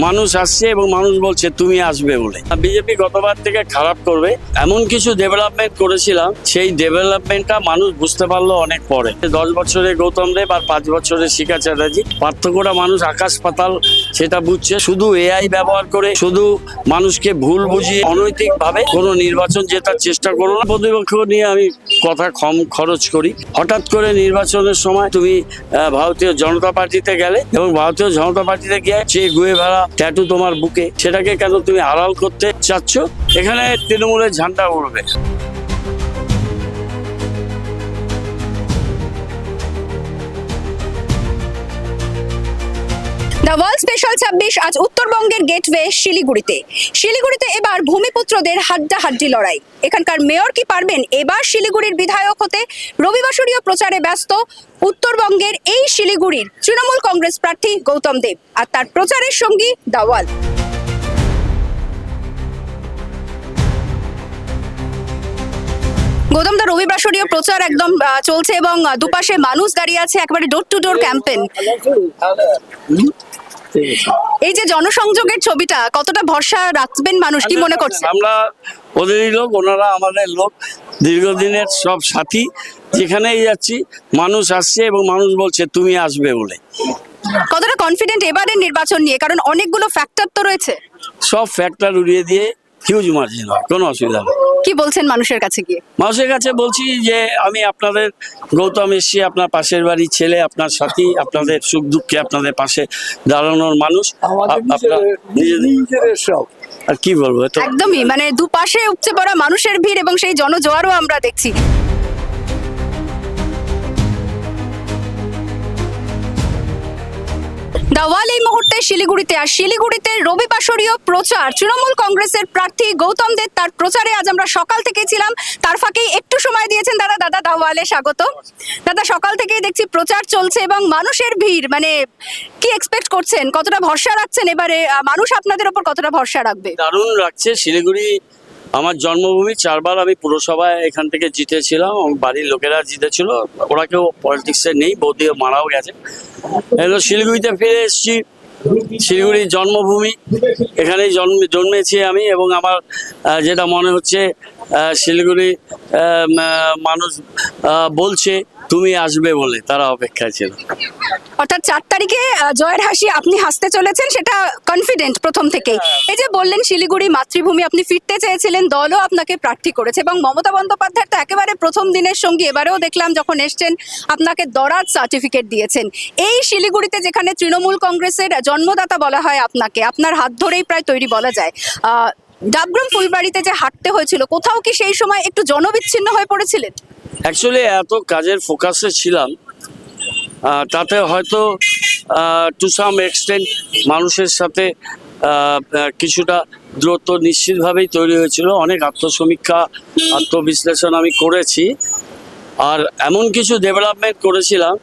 মানুষ আসছে এবং মানুষ বলছে তুমি আসবে বলে। বিজেপি গতবার থেকে খারাপ করবে এমন কিছু ডেভেলপমেন্ট করেছিলাম, সেই ডেভেলপমেন্টটা মানুষ বুঝতে পারলো অনেক পরে। 10 বছরে গৌতম দেব আর 5 বছরে শিখা চ্যাটার্জি, পার্থক্যটা মানুষ আকাশ পাতাল সেটা বুঝছে। শুধু এআই ব্যবহার করে, শুধু মানুষকে ভুল বুঝিয়ে অনৈতিক ভাবে কোনো নির্বাচন জেতার চেষ্টা করো না। প্রতিপক্ষ নিয়ে আমি কথা কম খরচ করি। হঠাৎ করে নির্বাচনের সময় তুমি ভারতীয় জনতা পার্টিতে গেলে এবং ভারতীয় জনতা পার্টিতে গিয়ে যে গুয়েভারা ট্যাটু তোমার বুকে, সেটাকে কেন তুমি আড়াল করতে চাচ্ছ? এখানে তৃণমূলের ঝান্ডা উড়বে। দ্য ওয়ার্ল্ড স্পেশাল 26 আজ উত্তরবঙ্গের গেটওয়ে শিলিগুড়িতে এবার ভূমিপুত্রদের হাড্ডাহাড্ডি লড়াই। এখানকার মেয়র কি পারবেন এবার শিলিগুড়ির বিধায়ক হতে? রবিবাসরীয় প্রচারে ব্যস্ত উত্তরবঙ্গের এই শিলিগুড়ির তৃণমূল কংগ্রেস প্রার্থী গৌতম দেব আর তার প্রচারের সঙ্গী দ্য ওয়াল। গৌতম দা, রবিবাসরীয় প্রচার একদম চলছে এবং দুপাশে মানুষ দাঁড়িয়ে আছে, একেবারে ডোর টু ডোর ক্যাম্পেন। এই যে জনসংযোগের ছবিটা, কতটা ভরসা রাখবেন মানুষ, কি মনে করছে? আমরা ওদেরই লোক, ওনারা আমাদের লোক, দীর্ঘদিনের সব সাথী। যেখানেই যাচ্ছি মানুষ আসছে এবং মানুষ বলছে তুমি আসবে বলে। কতটা কনফিডেন্ট এবারের নির্বাচন নিয়ে? কারণ অনেকগুলো ফ্যাক্টর তো রয়েছে। সব ফ্যাক্টর উড়িয়ে দিয়ে হিউজ মার্জিন হয়, কোনো অসুবিধা নেই। কি বলছেন মানুষের কাছে গিয়ে? মানুষের কাছে বলছি যে আমি আপনাদের গৌতম এসছি, আপনার পাশের বাড়ির ছেলে, আপনার সাথী, আপনাদের সুখ দুঃখে আপনাদের পাশে দাঁড়ানোর মানুষ। আপনার নিজেদের সব আর কি বলবো, তো একদমই, মানে দুপাশে উপচে পড়া মানুষের ভিড় এবং সেই জনজোয়ারও আমরা দেখছি। দ্য ওয়াল এই মুহূর্তে শিলিগুড়িতে, আর শিলিগুড়িতে রবিবাসরীয় প্রচার তৃণমূল কংগ্রেসের প্রার্থী গৌতম দেব, তার প্রচারে আজ আমরা সকাল থেকেই ছিলাম। তার ফাঁকেই একটু সময় দিয়েছেন দাদা। দ্য ওয়ালে স্বাগত দাদা। সকাল থেকেই দেখছি প্রচার চলছে এবং মানুষের ভিড়, মানে কি এক্সপেক্ট করছেন? কতটা ভরসা রাখছেন এবারে? মানুষ আপনাদের ওপর কতটা ভরসা রাখবে? দারুণ লাগছে। শিলিগুড়ি আমার জন্মভূমি, 4 বার আমি পুরসভায় এখান থেকে জিতেছিলাম, বাড়ির লোকেরা জিতেছিল, ওরা কেউ পলিটিক্সে নেই, বৌদিও মারাও গেছে। এলো শিলিগুড়িতে ফিরে এসেছি, শিলিগুড়ির জন্মভূমি, এখানেই জন্মেছি আমি। এবং আমার যেটা মনে হচ্ছে শিলিগুড়ি মানুষ বলছে তুমি আসবে বলে, তারা অপেক্ষায় ছিল। অর্থাৎ 4 তারিখে জয়ের হাসি আপনি হাসতে চলেছেন, সেটা কনফিডেন্ট প্রথম থেকেই। এই যে বললেন শিলিগুড়ি মাতৃভূমি, আপনি ফিরতে চেয়েছিলেন, দলও আপনাকে প্রার্থী করেছে এবং মমতা বন্দ্যোপাধ্যায় তো একেবারে প্রথম দিনের সঙ্গী। এবারেও দেখলাম যখন এসছেন আপনাকে দরাজ সার্টিফিকেট দিয়েছেন। এই শিলিগুড়িতে যেখানে তৃণমূল কংগ্রেসের জন্মদাতা বলা হয় আপনাকে, আপনার হাত ধরেই প্রায় তৈরি বলা যায়। ডাবগ্রাম ফুলবাড়িতে যে হাঁটতে হয়েছিল, কোথাও কি সেই সময় একটু জনবিচ্ছিন্ন হয়ে পড়েছিলেন? অ্যাকচুয়ালি এত কাজের ফোকাসে ছিলাম, তাতে হয়তো টু সাম এক্সটেন্ট মানুষের সাথে কিছুটা দূরত্ব নিশ্চিতভাবেই তৈরি হয়েছিল। অনেক আত্মসমীক্ষা, আত্মবিশ্লেষণ আমি করেছি, আর এমন কিছু ডেভেলপমেন্ট করেছিলাম,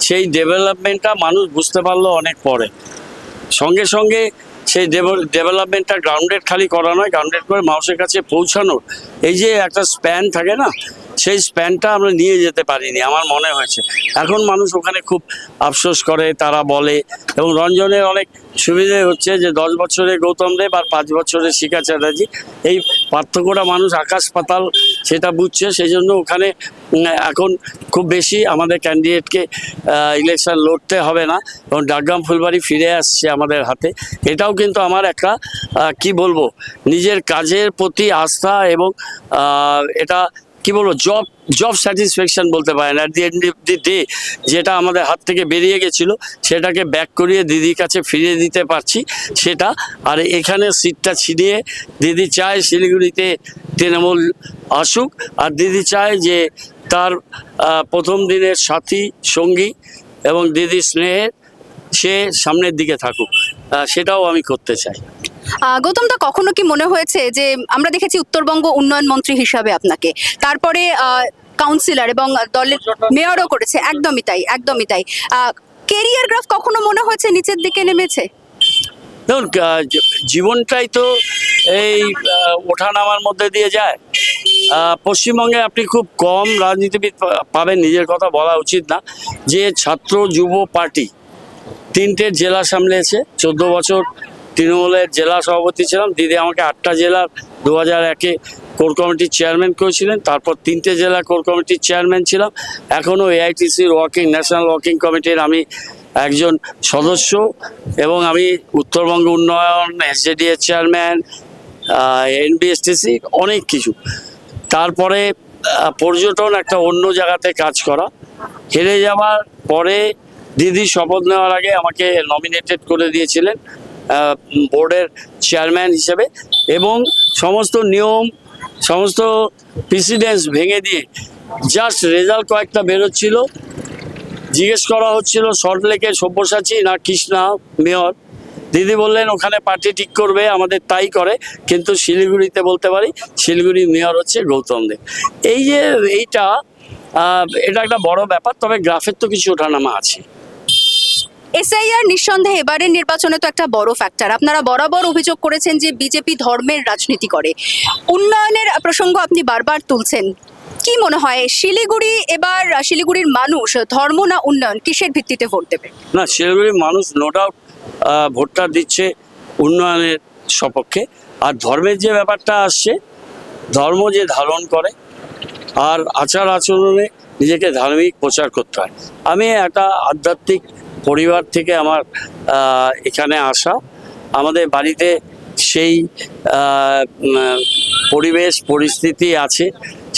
সেই ডেভেলপমেন্টটা মানুষ বুঝতে পারলো অনেক পরে। সঙ্গে সঙ্গে সেই ডেভেলপমেন্টটা গ্রাউন্ডেড খালি করা নয়, গ্রাউন্ডেড করে মানুষের কাছে পৌঁছানোর এই যে একটা স্প্যান থাকে না, সেই স্প্যানটা আমরা নিয়ে যেতে পারিনি আমার মনে হয়েছে। এখন মানুষ ওখানে খুব আফসোস করে, তারা বলে। এবং রঞ্জনের অনেক সুবিধে হচ্ছে যে 10 বছরে গৌতম দেব আর 5 বছরে শিখা চ্যাটার্জি, এই পার্থক্যটা মানুষ আকাশ পাতাল সেটা বুঝছে। সেই জন্য ওখানে এখন খুব বেশি আমাদের ক্যান্ডিডেটকে ইলেকশন লড়তে হবে না, এবং ডাকগ্রাম ফুলবাড়ি ফিরে আসছে আমাদের হাতে। এটাও কিন্তু আমার একটা কি বলবো, নিজের কাজের প্রতি আস্থা এবং এটা কি বলবো, জব স্যাটিসফ্যাকশন বলতে পারেন। At the end of the day যেটা আমাদের হাত থেকে বেরিয়ে গেছিলো, সেটাকে ব্যাক করিয়ে দিদির কাছে ফিরিয়ে দিতে পারছি সেটা। আর এখানে সিটটা ছিনিয়ে দিদি চায় শিলিগুড়িতে তৃণমূল আসুক, আর দিদি চায় যে তার প্রথম দিনের সাথী সঙ্গী এবং দিদি স্নেহের সে সামনের দিকে থাকুক, সেটাও আমি করতে চাই। গৌতম দা, কখনো কি মনে হয়েছে যে আমরা দেখেছি উত্তরবঙ্গ উন্নয়ন মন্ত্রী হিসাবে আপনাকে, তারপরে কাউন্সিলর এবং দলের মেয়রও করেছে, একদমই তাই। কেরিয়ার গ্রাফ কখনো মনে হয়েছে নিচের দিকে নেমেছে? দেখুন, জীবনটাই তো এই ওঠানামার মধ্যে দিয়ে যায়। পশ্চিমবঙ্গে আপনি খুব কম রাজনীতিবিদ পাবেন, নিজের কথা বলা উচিত না, যে ছাত্র যুব পার্টি 3টে জেলা সামলেছে, 14 বছর তৃণমূলের জেলা সভাপতি ছিলাম। দিদি আমাকে 8টা জেলার 2001-এ কোর কমিটির চেয়ারম্যান করেছিলেন। তারপর 3টে জেলা কোর কমিটির চেয়ারম্যান ছিলাম। এখনও এআইটিসির ন্যাশনাল ওয়ার্কিং কমিটির আমি একজন সদস্য, এবং আমি উত্তরবঙ্গ উন্নয়ন, এসজেডিএ চেয়ারম্যান, এনবিএসটিসি, অনেক কিছু। তারপরে পর্যটন, একটা অন্য জায়গাতে কাজ করা। হেরে যাওয়ার পরে দিদি শপথ নেওয়ার আগে আমাকে নমিনেটেড করে দিয়েছিলেন বোর্ডের চেয়ারম্যান হিসেবে, এবং সমস্ত নিয়ম, সমস্ত প্রেসিডেন্স ভেঙে দিয়ে জাস্ট রেজাল্ট কয়েকটা বেরোচ্ছিল। জিজ্ঞেস করা হচ্ছিল সল্টলেকের সব্যসাচী না কৃষ্ণা মেয়র। দিদি বললেন ওখানে পার্টি ঠিক করবে, আমাদের তাই করে, কিন্তু শিলিগুড়িতে বলতে পারি শিলিগুড়ি মেয়র হচ্ছে গৌতম দেব। এই যে এটা একটা বড় ব্যাপার। তবে গ্রাফের তো কিছু ওঠানামা আছে। এসআইআর নিঃসন্দেহে এবারের নির্বাচনে তো একটা বড় ফ্যাক্টর। আপনারা বরাবর অভিযোগ করেছেন যে বিজেপি ধর্মের রাজনীতি করে। উন্নয়নের প্রসঙ্গ আপনি বারবার তুলছেন। কি মনে হয় শিলিগুড়ির মানুষ ধর্ম না উন্নয়ন কিসের ভিত্তিতে ভোট দেবে? না, শিলিগুড়ির মানুষ নো ডাউট ভোটটা দিচ্ছে উন্নয়নের সপক্ষে। আর ধর্মের যে ব্যাপারটা আসছে, ধর্ম যে ধারণ করে আর আচার আচরণে নিজেকে ধার্মিক প্রচার করতে হয়। আমি একটা আধ্যাত্মিক পরিবার থেকে আমার এখানে আসা। আমাদের বাড়িতে সেই পরিবেশ পরিস্থিতি আছে,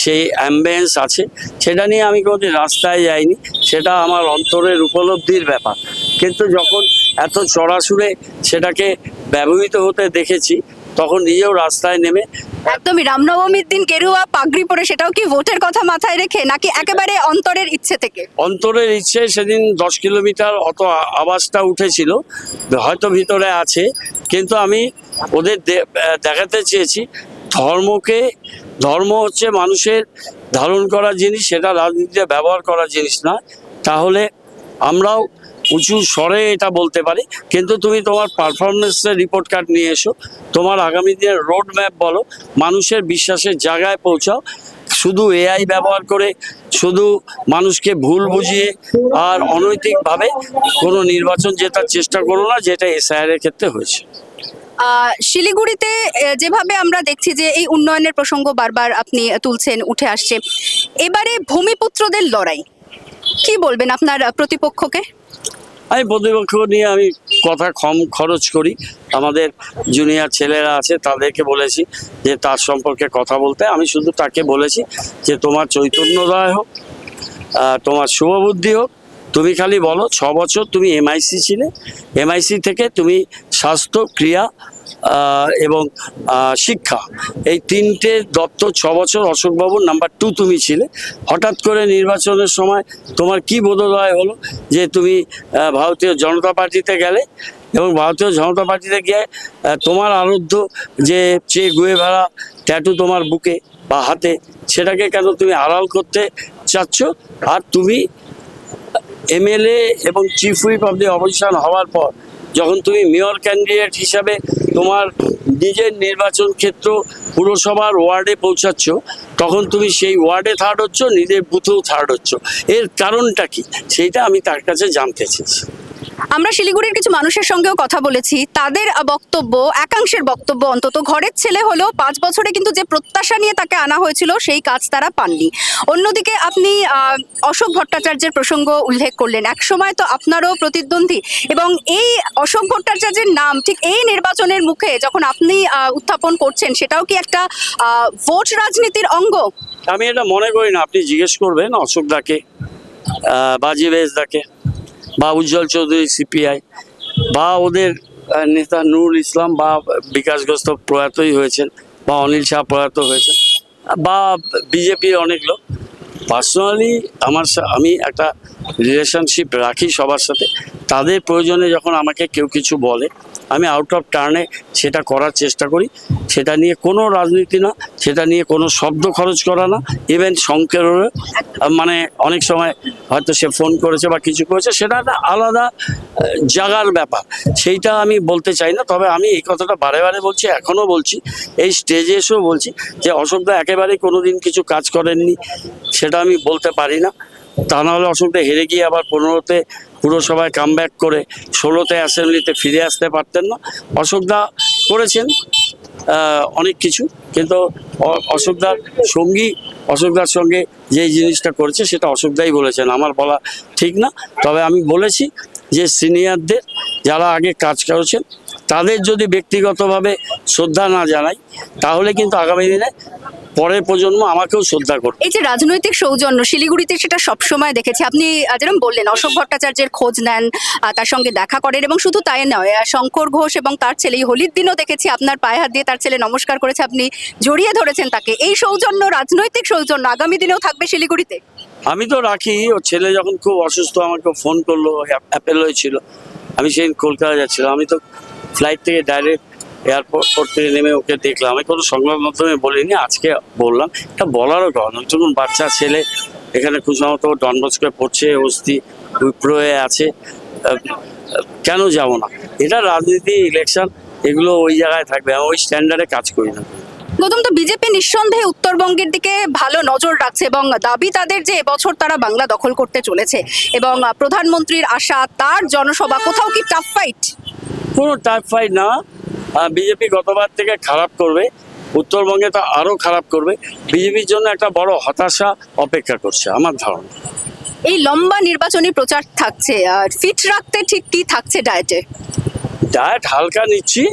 সেই অ্যাম্বিয়েন্স আছে। সেটা নিয়ে আমি কোনোদিন রাস্তায় যাইনি, সেটা আমার অন্তরের উপলব্ধির ব্যাপার। কিন্তু যখন এত চড়াসুরে সেটাকে ব্যবহৃত হতে দেখেছি, তখন নিজেও রাস্তায় নেমে একদমই রামনবমীর দিন গেরুয়া পাগড়ি পরে, সেটাও কি ভোটের কথা মাথায় রেখে নাকি একেবারে অন্তরের ইচ্ছে থেকে? অন্তরের ইচ্ছে। সেদিন 10 কিলোমিটার অত আওয়াজটা উঠেছিল, হয়তো ভিতরে আছে, কিন্তু আমি ওদের দেখাতে চেয়েছি ধর্ম হচ্ছে মানুষের ধারণ করা জিনিস, সেটা রাজনীতিতে ব্যবহার করা জিনিস না। তাহলে আমরাও উঁচু স্বরে এটা বলতে পারি। কিন্তু তুমি তোমার পারফরমেন্সের রিপোর্ট কার্ড নিয়ে এসো, তোমার আগামী দিনের রোড ম্যাপ বলো, মানুষের বিশ্বাসের জায়গায় পৌঁছাও। শুধু এআই ব্যবহার করে, শুধু মানুষকে ভুল বুঝিয়ে আর অনৈতিকভাবে কোনো নির্বাচন জেতার চেষ্টা করো না, যেটা এসআইআর এর ক্ষেত্রে হয়েছে। শিলিগুড়িতে যেভাবে আমরা দেখছি যে এই উন্নয়নের প্রসঙ্গ বারবার আপনি তুলছেন, উঠে আসছে, এবারে ভূমিপুত্রদের লড়াই, কি বলবেন আপনার প্রতিপক্ষকে? আমি প্রতিপক্ষ নিয়ে আমি কথা কম খরচ করি। আমাদের জুনিয়র ছেলেরা আছে, তাদেরকে বলেছি যে তার সম্পর্কে কথা বলতে। আমি শুধু তাকে বলেছি যে তোমার চৈতন্যদয় হোক, তোমার শুভবুদ্ধি হোক, তুমি খালি বলো 6 বছর তুমি এমআইসি ছিলে, এমআইসি থেকে তুমি স্বাস্থ্য, ক্রিয়া এবং শিক্ষা, এই 3টে দপ্তর 6 বছর অশোকবাবুর নাম্বার 2 তুমি ছিলে। হঠাৎ করে নির্বাচনের সময় তোমার কি বোধোদয় হলো যে তুমি ভারতীয় জনতা পার্টিতে গেলে, এবং ভারতীয় জনতা পার্টিতে গিয়ে তোমার আরাধ্য যে চে গুয়েভারা ট্যাটু তোমার বুকে বা হাতে, সেটাকে কেন তুমি আড়াল করতে চাচ্ছ? আর তুমি এমএলএ এবং chief whip of the opposition হওয়ার পর যখন তুমি মেয়র ক্যান্ডিডেট হিসাবে তোমার নিজের নির্বাচন ক্ষেত্র পুরসভার ওয়ার্ডে পৌঁছাচ্ছ, তখন তুমি সেই ওয়ার্ডে থার্ড হচ্ছ, নিজের বুথেও থার্ড হচ্ছ। এর কারণটা কি, সেইটা আমি তার কাছে জানতে চেয়েছি। আমরা শিলিগুড়ির কিছু মানুষের সঙ্গেও কথা বলেছি, তাদের বক্তব্য, একাংশের বক্তব্য অন্তত, ঘরের ছেলে হলেও 5 বছরে কিন্তু যে প্রত্যাশা নিয়ে তাকে আনা হয়েছিল সেই কাজ তারা পাননি। অন্যদিকে আপনি অশোক ভট্টাচার্যের প্রসঙ্গ উল্লেখ করলেন। একসময় তো আপনারও প্রতিদ্বন্দ্বী, এবং এই অশোক ভট্টাচার্যের নাম ঠিক এই নির্বাচনের মুখে যখন আপনি উত্থাপন করছেন, সেটাও কি একটা ভোট রাজনীতির অঙ্গ? আমি এটা মনে করি না। আপনি জিজ্ঞেস করবেন অশোক দাকে, বাজিবেজ দাকে, বা উজ্জ্বল চৌধুরী সিপিআই, বা ওদের নেতা নুরুল ইসলাম, বা বিকাশগ্রস্ত প্রয়াতই হয়েছেন, বা অনিল শাহ প্রয়াত হয়েছেন, বা বিজেপির অনেক লোক। পার্সোনালি আমি একটা রিলেশনশিপ রাখি সবার সাথে। তাদের প্রয়োজনে যখন আমাকে কেউ কিছু বলে, আমি আউট অফ টার্নে সেটা করার চেষ্টা করি। সেটা নিয়ে কোনো রাজনীতি না, সেটা নিয়ে কোনো শব্দ খরচ করা না। ইভেন সংকেরও মানে অনেক সময় হয়তো সে ফোন করেছে বা কিছু করেছে, সেটা একটা আলাদা জাগার ব্যাপার, সেইটা আমি বলতে চাই না। তবে আমি এই কথাটা বারে বারে বলছি, এখনও বলছি, এই স্টেজে এসেও বলছি যে অশোকদা একেবারেই কোনো দিন কিছু কাজ করেননি, সেটা আমি বলতে পারি না। তা নাহলে অশোকদা হেরে গিয়ে আবার 15তে পুরসভায় কামব্যাক করে 16তে অ্যাসেম্বলিতে ফিরে আসতে পারতেন না। অশোকদা করেছেন অনেক কিছু, কিন্তু অশোকদার সঙ্গে যে জিনিসটা করেছে সেটা অশোকদাই বলেছেন, আমার বলা ঠিক না। তবে আমি বলেছি যে সিনিয়রদের যারা আগে কাজ করেছেন তাদের যদি ব্যক্তিগতভাবে শ্রদ্ধা না জানাই, তাহলে কিন্তু আগামী দিনে পরের প্রজন্ম আমাকেও শ্রদ্ধা করবে। এই যে রাজনৈতিক সৌজন্য শিলিগুড়িতে, সেটা সবসময় দেখেছি। আপনি যেরকম বললেন অশোক ভট্টাচার্যের খোঁজ নেন, তার সঙ্গে দেখা করেন, এবং শুধু তাই নয়, শঙ্কর ঘোষ এবং তার ছেলে, এই হোলির দিনও দেখেছি আপনার পায়ে হাত দিয়ে তার ছেলে নমস্কার করেছে, আপনি জড়িয়ে ধরেছেন তাকে। এই সৌজন্য, রাজনৈতিক সৌজন্য আগামী দিনেও থাকবে শিলিগুড়িতে? আমি তো রাখি। ওর ছেলে যখন খুব অসুস্থ আমাকে ফোন করলো, অ্যাপেল হয়েছিল, আমি সেদিন কলকাতা যাচ্ছিলাম, আমি তো ফ্লাইট থেকে ডাইরেক্ট এয়ারপোর্ট থেকে নেমে ওকে দেখলাম। আমি কোনো সংবাদ মাধ্যমে বলিনি, আজকে বললাম। এটা বলারও কারণ, যখন বাচ্চা ছেলে এখানে খুশামতো ডন বস্কোয় পড়ছে, অস্তি উইপ্রোয়ে আছে, কেন যাব না? এটা রাজনীতি, ইলেকশন, এগুলো ওই জায়গায় থাকবে, আমি ওই স্ট্যান্ডার্ডে কাজ করি না। গৌতম, তো বিজেপি নিঃসন্দেহে উত্তরবঙ্গের দিকে ভালো নজর রাখছে এবং দাবি তাদের যে এবছর তারা বাংলা দখল করতে চলেছে, এবং প্রধানমন্ত্রীর আশা, তার জনসভা, কোথাও কি টাফ ফাইট? কোনো টাফ ফাইট না। বিজেপি গতবার থেকে খারাপ করবে, উত্তরবঙ্গে তো আরও খারাপ করবে। বিজেপির জন্য একটা বড় হতাশা অপেক্ষা করছে আমার ধারণা। এই লম্বা নির্বাচনী প্রচার থাকছে, আর ফিট রাখতে ঠিক কি থাকছে ডায়েটে? ডায়েট হালকা নিচ্ছি,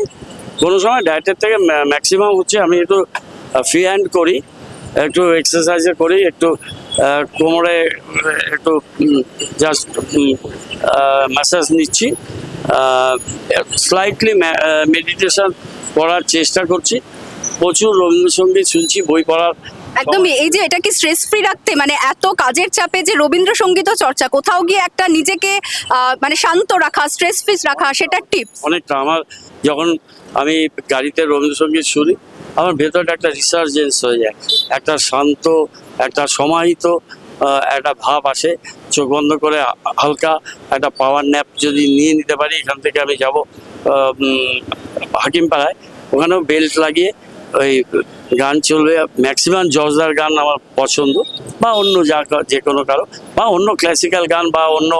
কোনো সময় ডায়েটের থেকে ম্যাক্সিমাম হচ্ছে আমি একটু ফ্রি হ্যান্ড করি, একটু এক্সারসাইজে করি, একটু কোমরে একটু জাস্ট ম্যাসাজ নিচ্ছি, স্লাইটলি মেডিটেশন করার চেষ্টা করছি, প্রচুর রবীন্দ্রসঙ্গীত শুনছি, বই পড়ার। একদমই। এই যে এটা কি স্ট্রেস ফ্রি রাখতে, মানে এত কাজের চাপে যে রবীন্দ্রসঙ্গীত চর্চা, কোথাও গিয়ে একটা নিজেকে মানে শান্ত রাখা, স্ট্রেস ফ্রি রাখা, সেটা টিপস? অনেকটা আমার যখন আমি গাড়িতে রবীন্দ্রসঙ্গীত শুনি, আমার ভেতরটা একটা রিসার্জেন্স হয়ে যায়, একটা শান্ত, একটা সমাহিত একটা ভাব আসে। চোখ বন্ধ করে হালকা একটা পাওয়ার ন্যাপ যদি নিয়ে নিতে পারি, এখান থেকে আমি যাব হাকিমপাড়ায়, ওখানেও বেল্ট লাগিয়ে ওই গান চলবে। ম্যাক্সিমাম জজদার গান আমার পছন্দ, বা অন্য যে কোনো কারো, বা অন্য ক্লাসিক্যাল গান, বা অন্য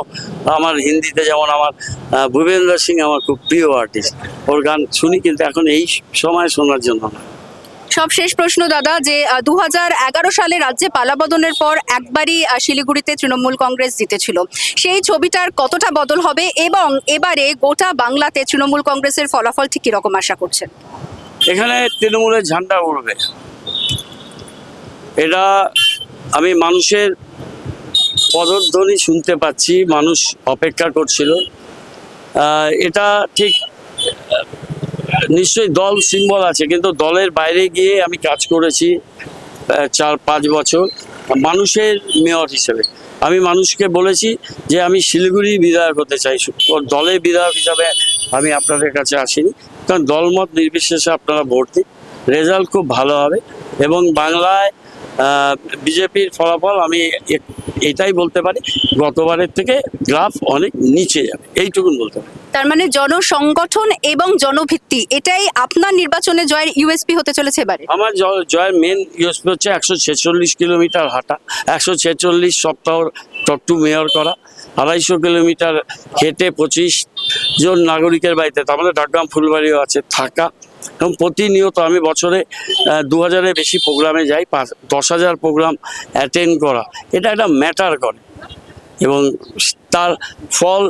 আমার হিন্দিতে যেমন আমার ভূপেন্দ্র সিং আমার খুব প্রিয় আর্টিস্ট, ওর গান শুনি, কিন্তু এখন এই সময় শোনার জন্য না। সব শেষ প্রশ্ন দাদা, যে 2011 সালে রাজ্যে পালাবদলের পর একবারই শিলিগুড়িতে তৃণমূল কংগ্রেস জিতেছিল, সেই ছবিটার কতটা বদল হবে, এবং এবারে গোটা বাংলাতে তৃণমূল কংগ্রেসের ফলাফল ঠিক কিরকম আশা করছেন? এখানে তৃণমূলের ঝান্ডা উড়বে, এটা আমি মানুষের পদধ্বনি শুনতে পাচ্ছি, মানুষ অপেক্ষা করছিল। এটা ঠিক নিশ্চয়ই দল সিম্বল আছে, কিন্তু দলের বাইরে গিয়ে আমি কাজ করেছি 4-5 বছর মানুষের মেয়র হিসেবে। আমি মানুষকে বলেছি যে আমি শিলিগুড়ি বিধায়ক হতে চাই, দলের বিধায়ক হিসাবে আমি আপনাদের কাছে আসিনি, কারণ দলমত নির্বিশেষে আপনারা ভোট দিন, রেজাল্ট খুব ভালো হবে। এবং বাংলায় বিজেপির ফলাফল আমি এটাই বলতে পারি, গতবারের থেকে গ্রাফ অনেক নিচে যাবে, এইটুকুন বলতে পারি। তার মানে জনসংগঠন এবং জনভিত্তি, এটাই আপনার নির্বাচনে জয়ের ইউএসপি হতে চলেছে এবারে? আমার জয়ের মেন ইউএসপি হচ্ছে 146 কিলোমিটার হাঁটা, 146 সপ্তাহ টক টু মেয়র করা, 250 কিলোমিটার হেঁটে 25 জন নাগরিকের বাড়িতে, তার মধ্যে ডাকগ্রাম ফুলবাড়িও আছে, থাকা, এবং প্রতিনিয়ত আমি বছরে 2000-এর বেশি প্রোগ্রামে যাই, 10,000 প্রোগ্রাম অ্যাটেন্ড করা, এটা একটা ম্যাটার করে, এবং তার ফল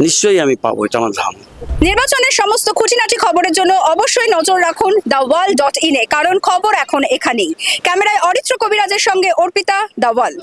নিশ্চয়ই আমি পাবো, এটা আমার ধারণা। নির্বাচনের সমস্ত খুঁটিনাটি খবরের জন্য অবশ্যই নজর রাখুন theworld.in এ, কারণ খবর এখন এখানেই। ক্যামেরায় অরিত্র কবিরাজের সঙ্গে অর্পিতা, দ্য ওয়াল।